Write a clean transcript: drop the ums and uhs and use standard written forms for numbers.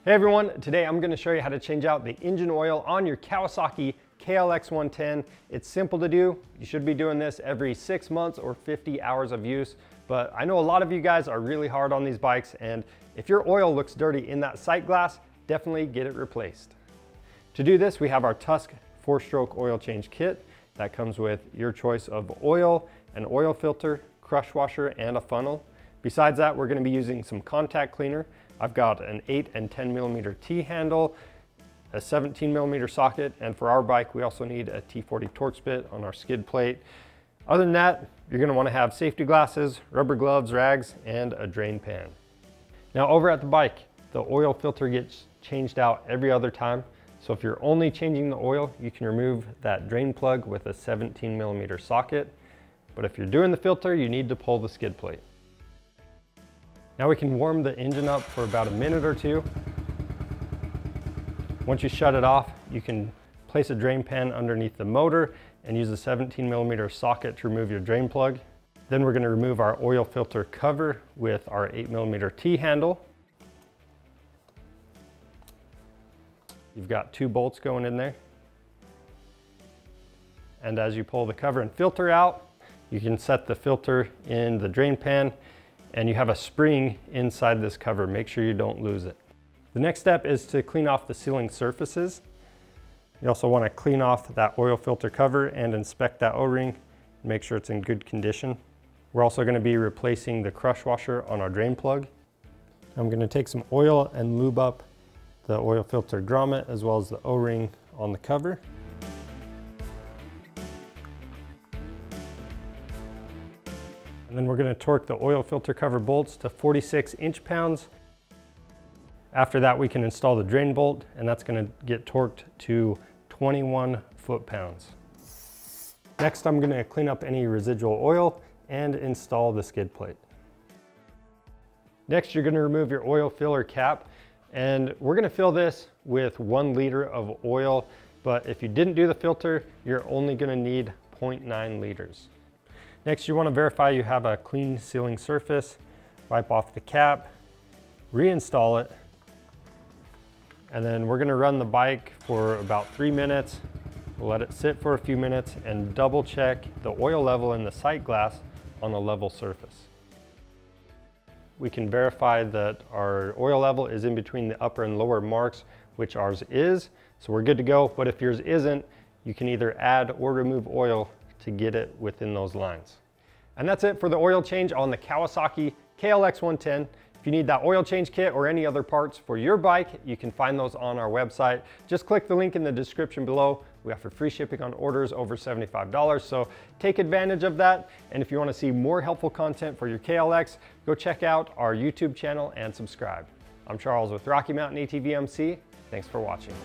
Hey everyone, today I'm going to show you how to change out the engine oil on your Kawasaki KLX110. It's simple to do. You should be doing this every 6 months or 50 hours of use, but I know a lot of you guys are really hard on these bikes, and if your oil looks dirty in that sight glass, definitely get it replaced. To do this, we have our Tusk 4-stroke oil change kit that comes with your choice of oil, an oil filter, crush washer, and a funnel. Besides that, we're going to be using some contact cleaner. I've got an 8 and 10 millimeter T-handle, a 17 millimeter socket, and for our bike, we also need a T40 Torx bit on our skid plate. Other than that, you're going to want to have safety glasses, rubber gloves, rags, and a drain pan. Now over at the bike, the oil filter gets changed out every other time. So if you're only changing the oil, you can remove that drain plug with a 17 millimeter socket. But if you're doing the filter, you need to pull the skid plate. Now we can warm the engine up for about a minute or two. Once you shut it off, you can place a drain pan underneath the motor and use a 17 millimeter socket to remove your drain plug. Then we're going to remove our oil filter cover with our 8 millimeter T-handle. You've got 2 bolts going in there. And as you pull the cover and filter out, you can set the filter in the drain pan, and you have a spring inside this cover. Make sure you don't lose it. The next step is to clean off the sealing surfaces. You also want to clean off that oil filter cover and inspect that O-ring and make sure it's in good condition. We're also going to be replacing the crush washer on our drain plug. I'm going to take some oil and lube up the oil filter grommet as well as the O-ring on the cover. And then we're going to torque the oil filter cover bolts to 46 inch-pounds. After that, we can install the drain bolt, and that's going to get torqued to 21 foot-pounds. Next, I'm going to clean up any residual oil and install the skid plate. Next, you're going to remove your oil filler cap, and we're going to fill this with 1 liter of oil, but if you didn't do the filter, you're only going to need 0.9 liters. Next, you want to verify you have a clean sealing surface. Wipe off the cap, reinstall it, and then we're going to run the bike for about 3 minutes. We'll let it sit for a few minutes and double check the oil level in the sight glass on a level surface. We can verify that our oil level is in between the upper and lower marks, which ours is, so we're good to go. But if yours isn't, you can either add or remove oil to get it within those lines. And that's it for the oil change on the Kawasaki KLX110. If you need that oil change kit or any other parts for your bike, you can find those on our website. Just click the link in the description below. We offer free shipping on orders over $75, so take advantage of that. And if you want to see more helpful content for your KLX, go check out our YouTube channel and subscribe. I'm Charles with Rocky Mountain ATV MC. Thanks for watching.